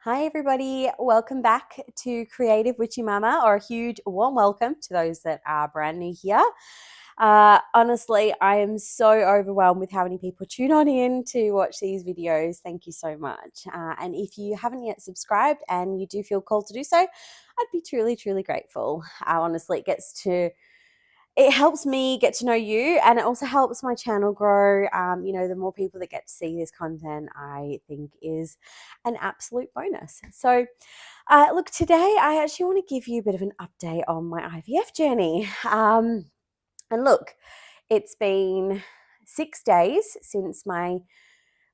Hi, everybody. Welcome back to Creative Witchy Mama, or a huge warm welcome to those that are brand new here. Honestly, I am so overwhelmed with how many people tune on in to watch these videos. Thank you so much. And if you haven't yet subscribed and you do feel called to do so, I'd be truly, truly grateful. Honestly, it helps me get to know you, and it also helps my channel grow. The more people that get to see this content, I think is an absolute bonus. So, look, today I actually want to give you a bit of an update on my IVF journey. And look, it's been 6 days since my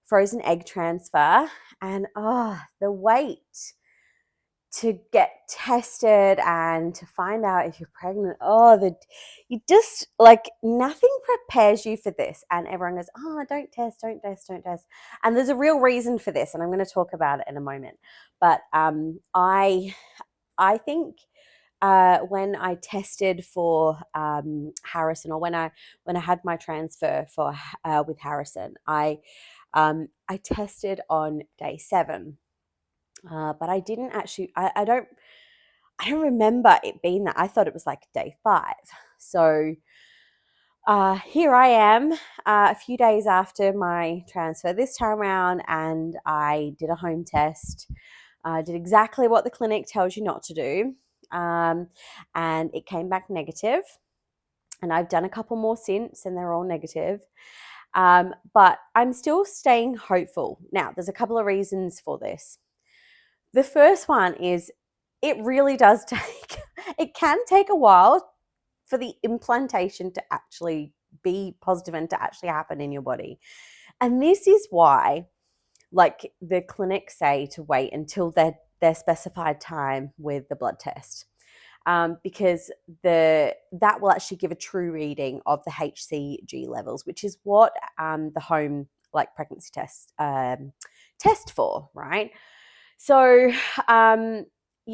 frozen egg transfer, and the wait to get tested and to find out if you're pregnant. You just like nothing prepares you for this. And everyone goes, oh, don't test, don't test, don't test. And there's a real reason for this, and I'm going to talk about it in a moment. But I think when I tested for Harrison, or when I had my transfer for with Harrison, I tested on day 7. But I didn't actually. I don't remember it being that. I thought it was like day 5. So here I am, a few days after my transfer this time around, and I did a home test. I did exactly what the clinic tells you not to do, and it came back negative. And I've done a couple more since, and they're all negative. But I'm still staying hopeful. Now, there's a couple of reasons for this. The first one is it really does it can take a while for the implantation to actually be positive and to actually happen in your body. And this is why, like, the clinics say to wait until their specified time with the blood test. Because that will actually give a true reading of the HCG levels, which is what the home pregnancy test for, right? So, and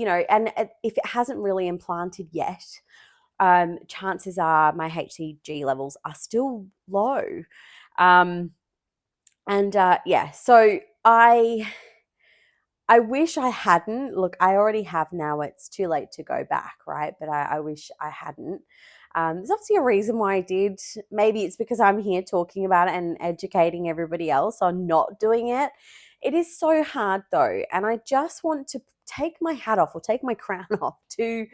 if it hasn't really implanted yet, chances are my HCG levels are still low. So I wish I hadn't. Look, I already have now. It's too late to go back, right? But I wish I hadn't. There's obviously a reason why I did. Maybe it's because I'm here talking about it and educating everybody else on not doing it. It is so hard though. And I just want to take my hat off, or take my crown off, to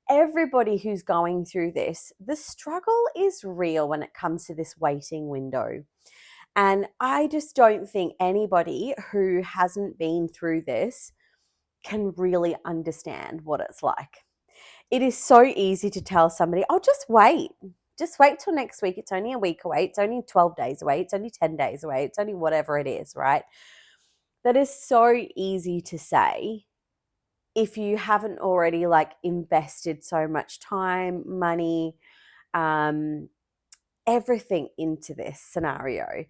everybody who's going through this. The struggle is real when it comes to this waiting window. And I just don't think anybody who hasn't been through this can really understand what it's like. It is so easy to tell somebody, oh, just wait. Just wait till next week. It's only a week away. It's only 12 days away. It's only 10 days away. It's only whatever it is, right? That is so easy to say if you haven't already invested so much time, money, everything into this scenario.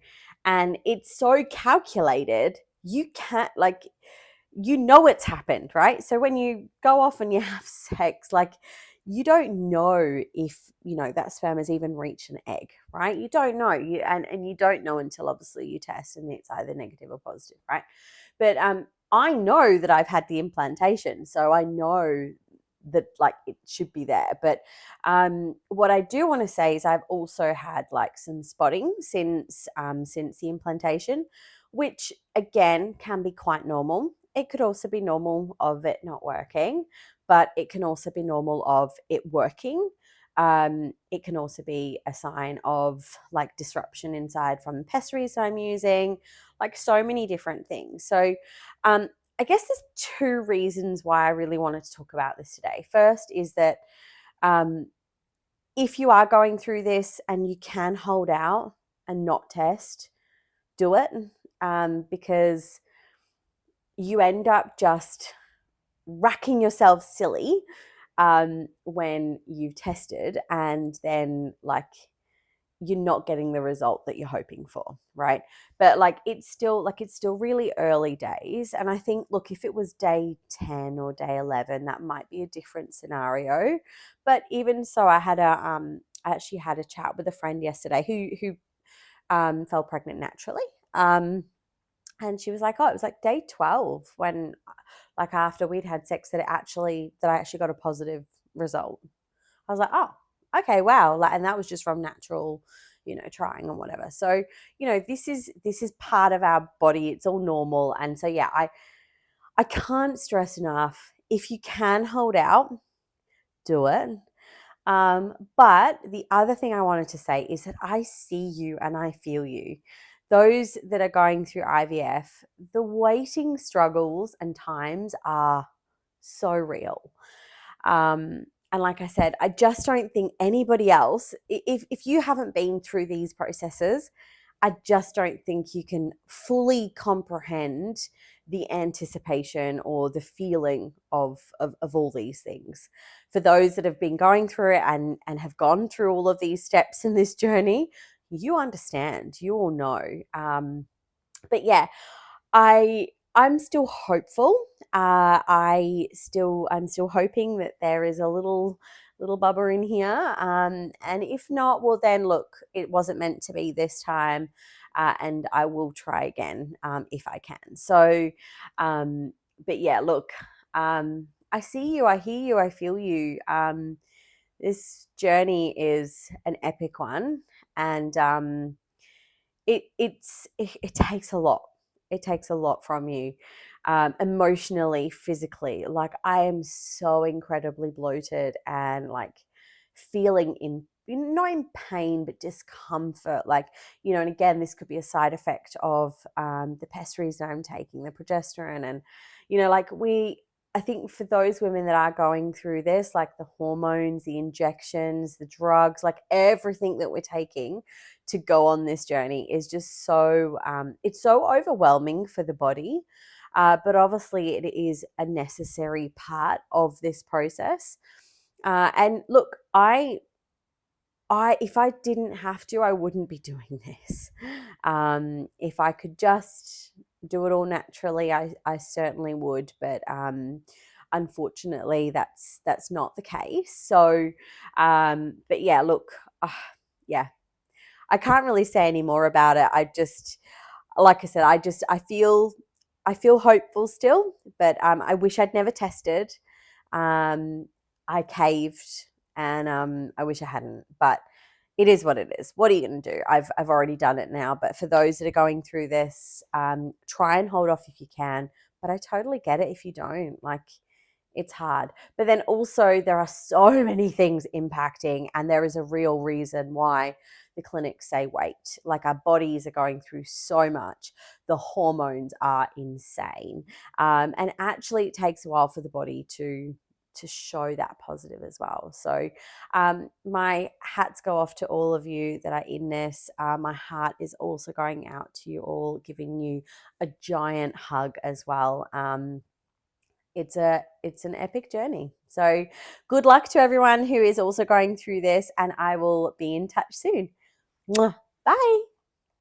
And it's so calculated, you can't it's happened, right? So when you go off and you have sex, you don't know if that sperm has even reached an egg, right? You don't know. And you don't know until obviously you test and it's either negative or positive, right? But I know that I've had the implantation, so I know that it should be there. But what I do want to say is I've also had some spotting since the implantation, which again can be quite normal. It could also be normal of it not working, but it can also be normal of it working. It can also be a sign of disruption inside from the pessaries I'm using, so many different things. So I guess there's 2 reasons why I really wanted to talk about this today. First is that if you are going through this and you can hold out and not test, do it, because you end up just racking yourself silly when you've tested, and then you're not getting the result that you're hoping for, right? But it's still really early days. And I think, look, if it was day 10 or day 11, that might be a different scenario. But even so, I actually had a chat with a friend yesterday who fell pregnant naturally. And she was like, oh, it was like day 12 when, like, after we'd had sex, that I actually got a positive result. I was like, oh, okay, wow. Like, and that was just from natural, trying and whatever. So, this is part of our body. It's all normal. And so, yeah, I can't stress enough. If you can hold out, do it. But the other thing I wanted to say is that I see you and I feel you. Those that are going through IVF, the waiting struggles and times are so real. And like I said, I just don't think anybody else, if you haven't been through these processes, I just don't think you can fully comprehend the anticipation or the feeling of all these things. For those that have been going through it and have gone through all of these steps in this journey, you understand, you all know. But yeah, I'm still hopeful. I'm still hoping that there is a little bubba in here. And if not, well then look, it wasn't meant to be this time, and I will try again if I can. So, but yeah, look, I see you, I hear you, I feel you. This journey is an epic one, and it takes a lot. It takes a lot from you, emotionally, physically. Like, I am so incredibly bloated and like feeling not in pain but discomfort. Like, and again, this could be a side effect of the pessaries that I'm taking, the progesterone, and like I think for those women that are going through this, like the hormones, the injections, the drugs, like everything that we're taking to go on this journey is just so it's so overwhelming for the body, but obviously it is a necessary part of this process. And look, I if I didn't have to, I wouldn't be doing this. If I could just do it all naturally, I certainly would, but unfortunately that's not the case. So but yeah, look, yeah, I can't really say any more about it. I just, like I said, I feel hopeful still, but I wish I'd never tested. I caved, and I wish I hadn't, but it is what it is. What are you going to do? I've already done it now. But for those that are going through this, try and hold off if you can. But I totally get it if you don't. Like, it's hard. But then also there are so many things impacting, and there is a real reason why the clinics say wait. Like, our bodies are going through so much. The hormones are insane. And actually it takes a while for the body to show that positive as well. So my hats go off to all of you that are in this. My heart is also going out to you all, giving you a giant hug as well. It's an epic journey. So good luck to everyone who is also going through this, and I will be in touch soon. Mwah. Bye.